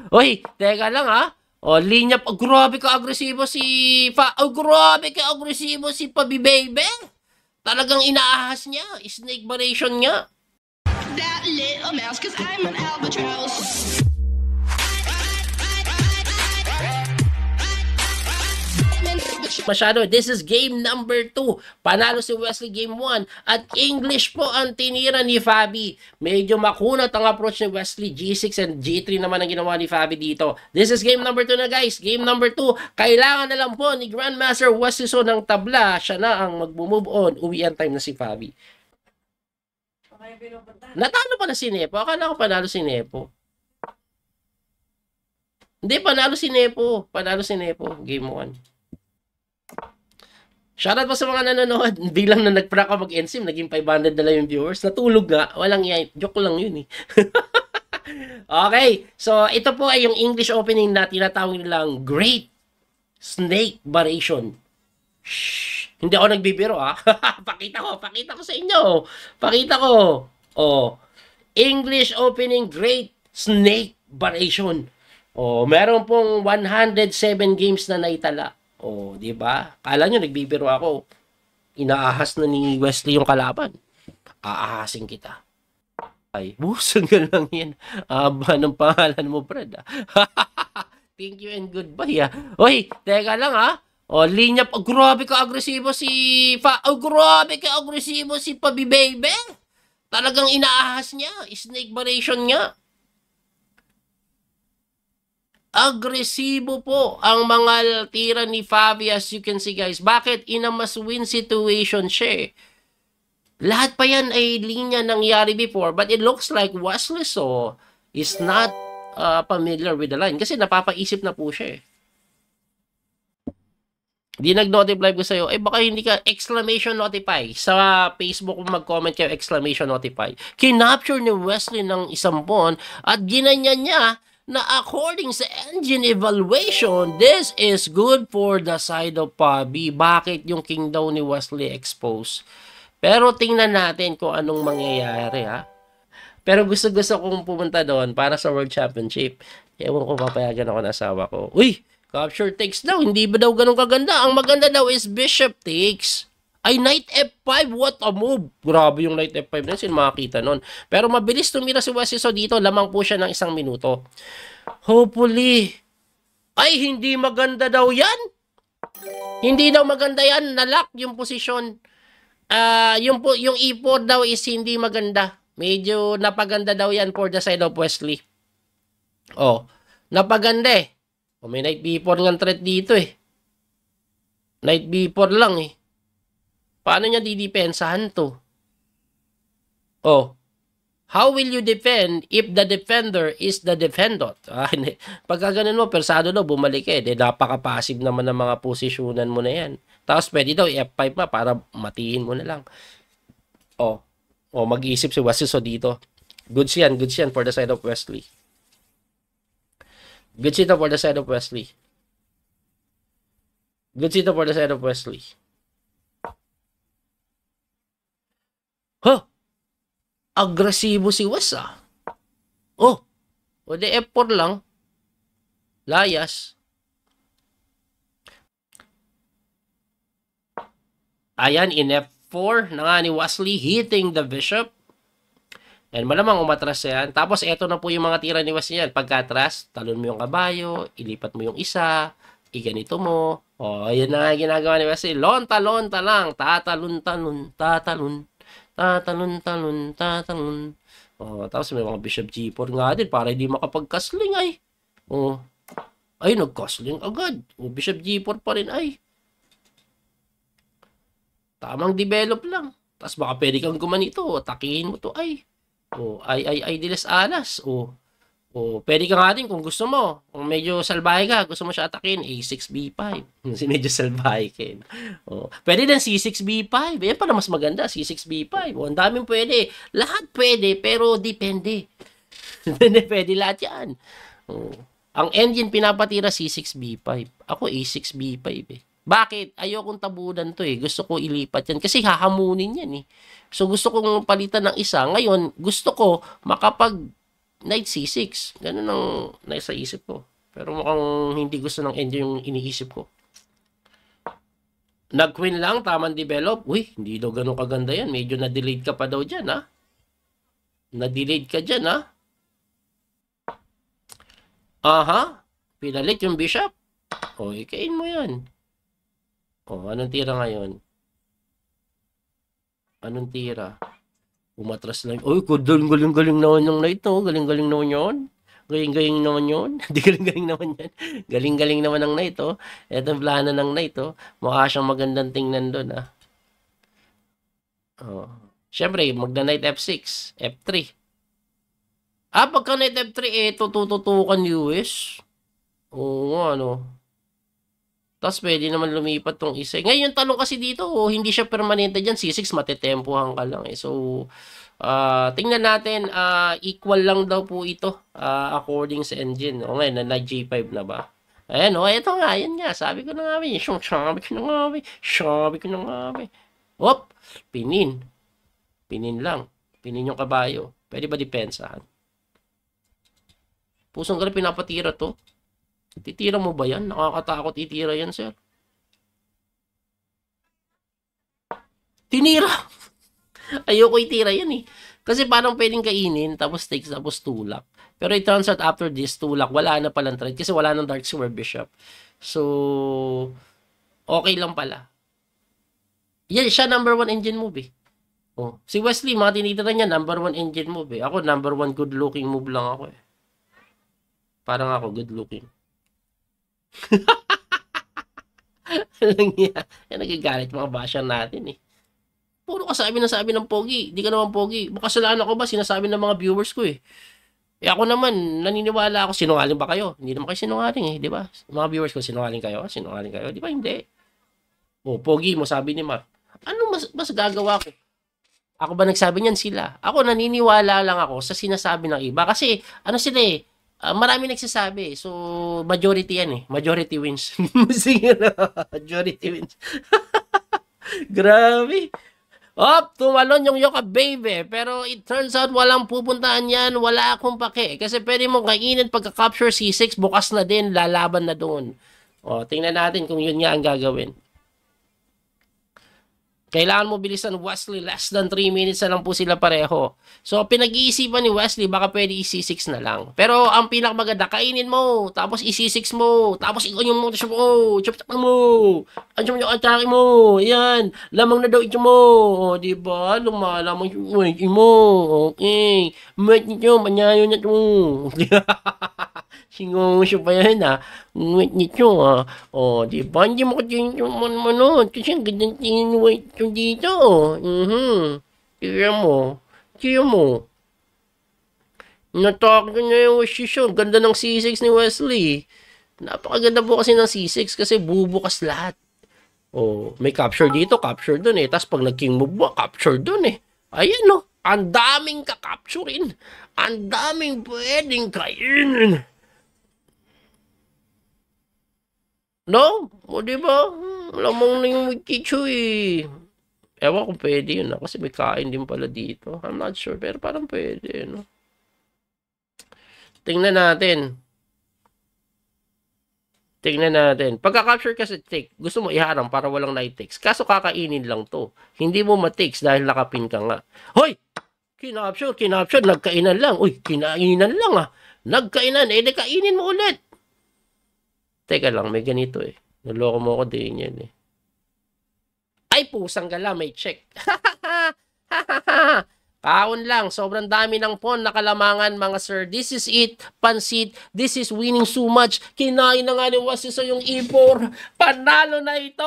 Uy, teka lang ha. O, linya pa. Grabe ka agresibo si grabe ka agresibo si Pabi Baby. Talagang inaahas niya. Snake variation niya. That little mouse, cause I'm an albatross. Masyado. This is game number 2. Panalo si Wesley game 1. At English po ang tinira ni Fabi. Medyo makunat ang approach ni Wesley. G6 and G3 naman ang ginawa ni Fabi dito. This is game number 2 na guys. Game number 2. Kailangan na lang po ni Grandmaster Wesley So ng tabla. Siya na ang mag-move on. Uwian time na si Fabi. Natalo pa na si Nepo. Akala ko panalo si Nepo. Hindi, panalo si Nepo. Panalo si Nepo. Game 1. Shoutout po sa mga nanonood. Biglang na nag-prank ako mag-ensim, naging 500 na lang yung viewers. Natulog nga. Walang yan. Joke lang yun eh. Okay. So, ito po ay yung English opening na tinatawag nilang Great Snake Variation. Shhh. Hindi ako nagbibiro ah. Pakita ko sa inyo. Pakita ko. Oh. English opening Great Snake Variation. Oh, meron pong 107 games na naitala. Oh, di ba? Kala nyo nagbibiro ako. Inaahas na ni Wesley yung kalaban. Aahasin kita. Ay, busan ka lang yan. Aba ng pangalan mo, Brad. Thank you and goodbye. Oy, teka lang ha. O, linya pa. Grabe ka agresibo si grabe ka agresibo si Pabi Baby. Talagang inaahas niya. Snake variation niya. Agresibo po ang mga tira ni Fabi as you can see guys. Bakit? In a must-win situation siya. Lahat pa yan ay linya nangyari before but it looks like Wesley So is not familiar with the line kasi napapaisip na po siya. Di nag-notify ko sa'yo, baka hindi ka exclamation notify. Sa Facebook kung mag-comment kayo exclamation notify. Kinapture ni Wesley ng isang buwan at ginanya niya na according sa engine evaluation, this is good for the side of Pabi. Bakit yung king daw ni Wesley exposed? Pero tingnan natin kung anong mangyayari ha. Pero gusto kong pumunta doon para sa World Championship. Ewan ko papayagan ako ng asawa ko. Uy! Capture takes daw. Hindi ba daw ganun kaganda? Ang maganda daw is Bishop takes. Ay, Knight F5. What a move. Grabe yung Knight F5 na yun. Sino makakita nun? Pero mabilis tumira si Wesley So dito. Lamang po siya ng 1 minuto. Hopefully. Ay, hindi maganda daw yan. Hindi daw maganda yan. Nalock yung posisyon. Yung E4 daw is hindi maganda. Medyo napaganda daw yan for the side of Wesley. Oh, napaganda eh. Oh, may Knight B4 ng threat dito eh. Knight B4 lang eh. Paano niya didepensahan to? Oh. How will you defend if the defender is the defendant? Pagka ganun mo, persado no, bumalik eh. Napaka-passive naman ng mga posisyonan mo na yan. Tapos pwede daw F5 pa para matiin mo na lang. Oh. Oh, mag-iisip si Wesley So dito. Goods yan for the side of Wesley. Goods ito for the side of Wesley. Goods ito for the side of Wesley. Huh? Agresibo si Wes ah. Oh. O de F4 lang. Layas. Ayan, in F4 na nga ni Wesley hitting the bishop. And malamang umatras yan. Tapos eto na po yung mga tira ni Wesley yan. Pagkatras, talon mo yung kabayo, ilipat mo yung isa, iganito mo. O, yun na nga ginagawa ni Wesley. Lonta-lonta lang. Tatalon-talon, tatalon. Tatalon-talon, tatalon. O, tapos may mga Bishop G4 nga din para hindi makapag-castling ay. O, ay, nag-castling agad. O, Bishop G4 pa rin ay. Tamang develop lang. Tapos baka pwede kang gumanito. Takihin mo to ay. O, ay, diles alas. O, pwede ka nga din kung gusto mo. Kung medyo salbahe ka, gusto mo siya atakin, A6, B5. Kasi medyo salbahe ka. O, pwede din C6, B5. Yan pala mas maganda, C6, B5. O, ang daming pwede. Lahat pwede, pero depende. Pwede lahat yan. O, ang engine pinapatira C6, B5. Ako A6, B5 eh. Bakit? Ayokong tabunan to eh. Gusto ko ilipat yan. Kasi hahamunin yan eh. So gusto kong palitan ng isa. Ngayon, gusto ko knight C6. Ganun ang nasa isip ko. Pero mukhang hindi gusto ng Enjo yung iniisip ko. Nag-queen lang, tamang develop. Uy, hindi daw ganun kaganda yan. Medyo na-delayed ka pa daw dyan, ha? Na-delayed ka dyan, ha? Aha. Pinalit yung bishop. O, ikain mo yan. O, anong tira ngayon? Anong tira? Umatras lang. Uy, galing-galing naman yung knight, no? Galing-galing naman yun. Galing-galing naman yun. Hindi galing-galing naman yan. Galing-galing naman ng knight, oh. Etong plano ng knight, oh. Mukha siyang magandang tingnan doon, ah. Oh. Siyempre, magna-knight F6, F3. Ah, pagka knight F3, tututukan US. Oo, ano. Tapos pwede naman lumipat tong isa. Ngayon, yung tanong kasi dito, hindi siya permanente dyan. C6, matetempohan ka lang eh. So, tingnan natin, equal lang daw po ito according sa engine. O ngayon, na G5 na ba? Ayan, ito nga, yan nga. Sabi ko na nga, sabi ko na nga. Hop, pinin. Pinin lang. Pinin yung kabayo. Pwede ba depensahan? Pusong ka na pinapatira to. Titira mo ba yan? Nakakatakot itira yan, sir. Tinira! Ayoko itira yan eh. Kasi parang pwedeng kainin, tapos takes, tapos tulak. Pero it turns out after this, tulak, wala na palang trade kasi wala nang dark square bishop. So, okay lang pala. Yan, siya number 1 engine move eh. Oh, si Wesley, mga tinitira niya, number 1 engine move eh. Ako, number 1 good looking move lang ako eh. Parang ako, good looking. Alam niya, yan nagagalit mga basher natin eh. Puro kasabi ng pogi. Di ka naman pogi. Makasalanan ko ba sinasabi ng mga viewers ko eh. Eh ako naman, naniniwala ako. Sinungaling ba kayo? Hindi naman kayo sinungaling eh, di ba? Mga viewers ko, sinungaling kayo? Sinungaling kayo? Di ba hindi? Oh, pogi mo, sabi ni Mark. Ano mas gagawa ko? Ako ba nagsabi niyan? Sila. Ako naniniwala lang ako sa sinasabi ng iba. Kasi, ano sila eh, marami nagsasabi. So, majority yan eh. Majority wins. Sige na. Majority wins. Grabe. Tumalon yung Yoka baby. Pero it turns out walang pupuntahan yan. Wala akong pake. Kasi pwede mong kainin pagka-capture C6, bukas na din, lalaban na doon. Tingnan natin kung yun nga ang gagawin. Kailangan mo bilisan Wesley, less than 3 minutes na lang po sila pareho. So, pinag-iisipan ni Wesley, baka pwede i-C6 na lang. Pero, ang pinakamaganda, kainin mo, tapos i-C6 mo, tapos ikunin mo, chop-chop mo, andiyan mo yung atake mo, yan, lamang na daw ito mo, diba? Lumalamang yung ito mo, okay, mat nito, manyayo na ito. Singosyo pa yan mat nito diba? Hindi mo kasi yung manot, kasi ang gandang tingin mo ito dito, Kaya mo. Natake na yung posisyon. Ganda ng C6 ni Wesley. Napakaganda po kasi ng C6 kasi bubukas lahat. May capture dito, capture dun eh. Tapos pag nag-king move mo, capture dun eh. Ayan ang daming kakapturin. Ang daming pwedeng kainin. No? Diba? Lamang na yung Wikichu eh. Ewan kung pwede yun kasi may kain din pala dito. I'm not sure, pero parang pwede, no? Tingnan natin. Pagka-capture kasi take, gusto mo iharang para walang night takes. Kaso kakainin lang to. Hindi mo ma-takes dahil nakapin ka nga. Hoy! Kinapture, nagkainan lang. Uy, kinainan lang Nagkainan, nakainin mo ulit. Teka lang, may ganito eh. Naloko mo ako din yan eh. Ay, pusang gala, may check. Kaon lang, sobrang dami ng pawn na kalamangan mga sir. This is it, pansit. This is winning so much. Kinain na nga ni Wasis yung E4. Panalo na ito,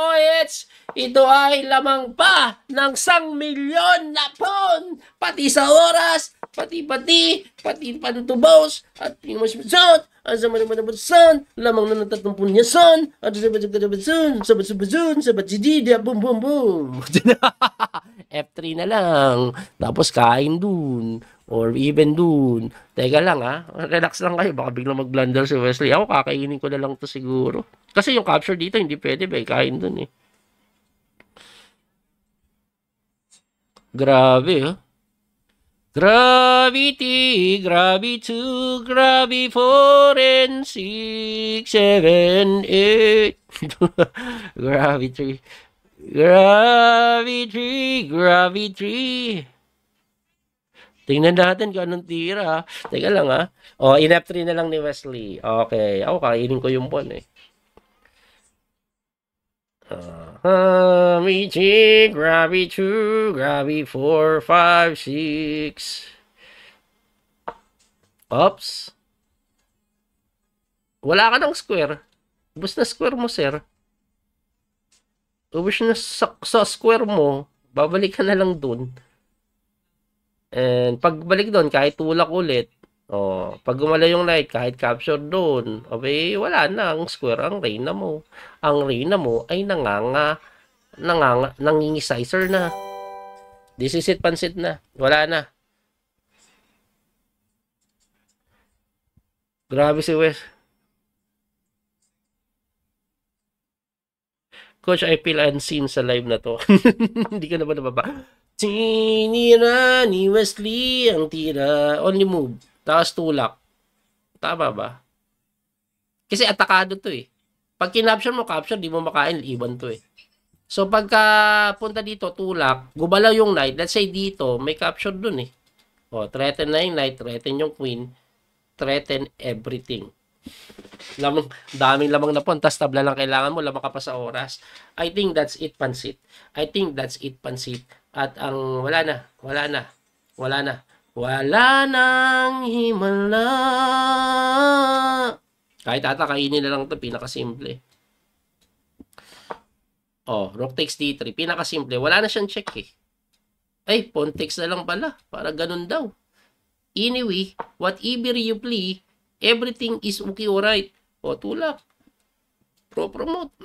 ito ay lamang pa ng 1 milyon na pawn. Pati sa oras, pati pantubos, at pinamasimazot, ang zaman lamang na ng 30 niya son, at sabat sididi, boom, boom, boom. F3 na lang, tapos kain dun, or even dun. Teka lang relax lang kayo, baka biglang mag-blunder si Wesley. Ako kakainin ko na lang to siguro. Kasi yung capture dito, hindi pwede ba, kain dun eh. Grabe Gravity, gravity 2, gravity 4 and 6, 7, 8. Gravity 3. Gravity 3, gravity 3. Tingnan natin kung anong tira. Teka lang ha. O, in F3 na lang ni Wesley. Okay. Ako, kainin ko yung bon eh. Gravity 2, gravity 4, 5, 6. Oops. Wala ka ng square. Ubus na square mo, sir. Ubus na sa square mo. Babalik ka na lang dun. And pagbalik doon, kahit tulak ulit. Pag gumala yung light, kahit capture doon, okay, wala na ang square ang reyna mo. Ang reyna mo ay nangingi-sizer na. This is it, pansit na. Wala na. Grabe si Wes. Coach, I feel unseen sa live na to. Hindi ka na ba nababa? Tinira ni Wesley ang tira. Only move. Tapos tulak. Tama ba? Kasi atakado to eh. Pag kinapture mo, capture, di mo makain, iwan to eh. So, pagka punta dito, tulak, gumalaw yung knight. Let's say dito, may capture dun eh. Threaten na yung knight, threaten yung queen, threaten everything. Daming lamang na po. Tas tabla lang kailangan mo, lamang ka pa sa oras. I think that's it, pansit. I think that's it, pansit. At ang wala na. Wala nang himala. Kahit atakainin na lang ito, pinakasimple. Rook takes d3, pinakasimple. Wala na siyang check eh. Ay, pawn takes na lang pala. Para ganun daw. Anyway, whatever you play, everything is okay, alright. Tulak. Pro-promote.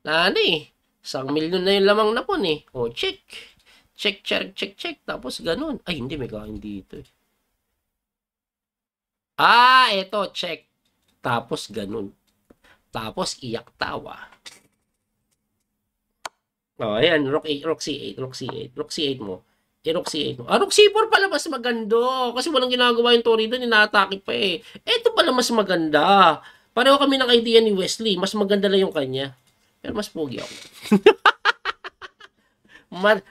Ano eh. 1 milyon na yung lamang na po eh. Check. Check. Tapos ganun. Ay, hindi. May kain dito eh. Eto. Check. Tapos ganun. Tapos iyak tawa. Ayan. Rook C8 mo. Rook C8 mo. Rook C4 pala mas maganda. Kasi walang ginagawa yung Tori doon. Inaatake pa eh. Ito pala mas maganda. Pareho kami ng idea ni Wesley. Mas maganda lang yung kanya. Pero mas pogi ako.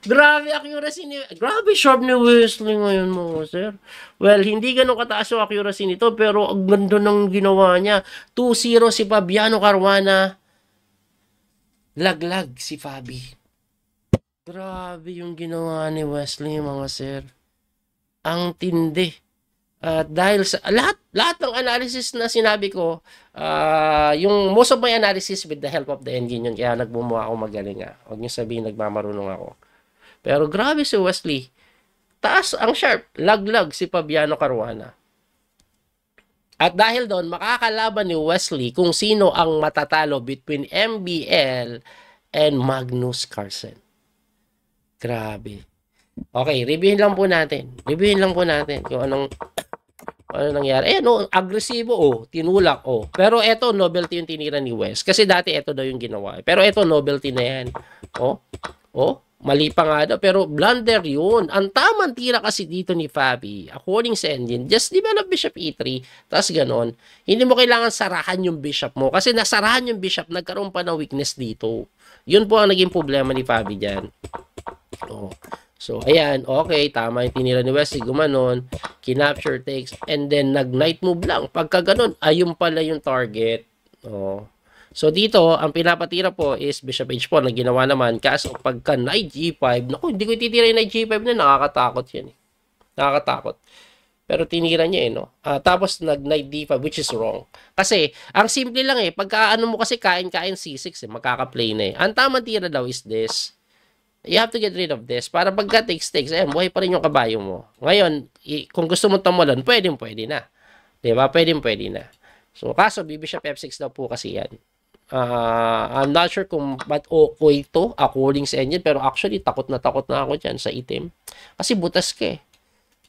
Grabe accuracy ni... Grabe sharp ni Wesley ngayon mo, sir. Well, hindi ganun kataas yung accuracy nito, pero ang ganda ng ginawa niya. 2-0 si Fabiano Caruana. Laglag si Fabi. Grabe yung ginawa ni Wesley, mga sir. Ang tindi. Dahil sa lahat ng analysis na sinabi ko, yung most of my analysis with the help of the engine yun, kaya nagbumuha ako magaling nga. Huwag niyo sabihin nagmamarunong ako. Pero grabe si Wesley. Taas ang sharp. Laglag si Fabiano Caruana. At dahil doon, makakalaban ni Wesley kung sino ang matatalo between MBL and Magnus Carlsen. Grabe. Okay, reviewin lang po natin kung anong nangyari. Agresibo, tinulak, Pero eto, novelty yung tinira ni Wes. Kasi dati eto daw yung ginawa. Pero eto, novelty na yan. Mali pa nga daw. Pero blunder yun. Ang tamang tira kasi dito ni Fabi, according sa engine, just develop bishop e3, tapos ganon. Hindi mo kailangan sarahan yung bishop mo. Kasi nasarahan yung bishop, nagkaroon pa ng weakness dito. Yun po ang naging problema ni Fabi dyan. So, ayan, okay, tama yung tinira ni Wesley, gumanon, kinapture takes, and then nag-knight move lang. Pagka ganon, ayun pala yung target. So, dito, ang pinapatira po is Bishop H4 na ginawa naman. Kaso, pagka Knight G5, naku, hindi ko ititira yung Knight G5 na, nakakatakot yan eh. Nakakatakot. Pero tinira niya tapos nag-Knight D5, which is wrong. Kasi, ang simple lang eh, pagka ano mo kasi kain-kain C6 eh, makaka-play na eh. Ang tamang tira daw is this. You have to get rid of this. Para pagka takes, ayan, buhay pa rin yung kabayo mo. Ngayon, kung gusto mo tamalan, pwede na. Diba? Pwede na. So, kaso, Bishop F6 daw po kasi yan. I'm not sure kung ba't okay ito according sa engine, pero actually takot na ako dyan sa item kasi butas ka eh.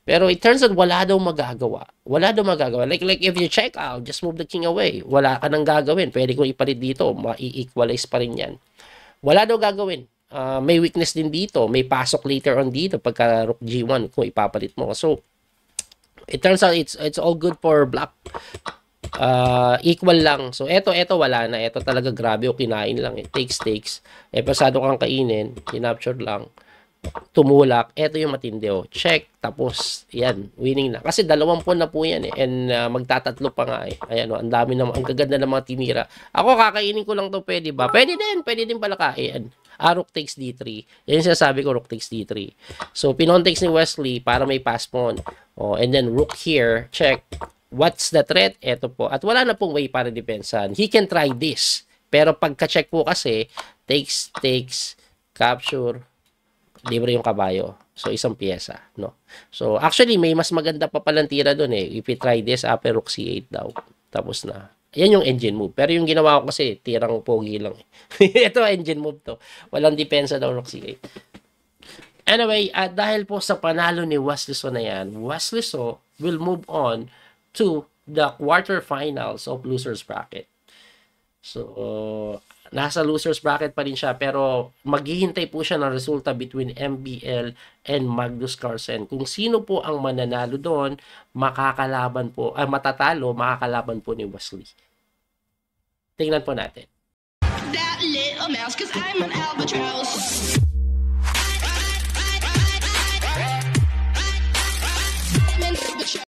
Pero it turns out wala daw magagawa. Like if you check out, just move the king away, wala ka nang gagawin. Pwede kong ipalit dito, ma-equalize pa rin yan. Wala daw gagawin. may weakness din dito. May pasok later on dito pagka rook G1 kung ipapalit mo. So, it turns out it's all good for black. Equal lang. So, eto wala na. Eto talaga grabe o kinain lang. Takes. Pasado kang kainin. Kinapture lang. Tumulak. Eto yung matindi. Check. Tapos, yan. Winning na. Kasi 20 na po yan And magtatatlo pa nga Ayan ang dami na, ang gaganda ng mga tinira. Ako, kakainin ko lang to. Pwede ba? Pwede din pala kain. Rook takes D3. Yan yung sinasabi ko, rook takes D3. So, pinon takes ni Wesley para may pass pawn. And then, rook here. Check. What's the threat? Eto po. At wala na pong way para depensahan. He can try this. Pero pagka-check po kasi, takes, capture, libre yung kabayo. So, isang pyesa, no? So, actually, may mas maganda pa palang tira doon If you try this, upper rook C8 daw. Tapos na. Yan yung engine move. Pero yung ginawa ko kasi, tirang pogi lang Ito, engine move to. Walang depensa daw rook C8. Anyway, dahil po sa panalo ni Wesley So na yan, Wesley So will move on to the quarterfinals of losers bracket. So, nasa losers bracket pa rin siya pero maghihintay po siya ng resulta between MBL and Magnus Carlsen. Kung sino po ang mananalo doon, makakalaban po ni Wesley. Tingnan po natin. That little mouse, 'cause I'm an albatross.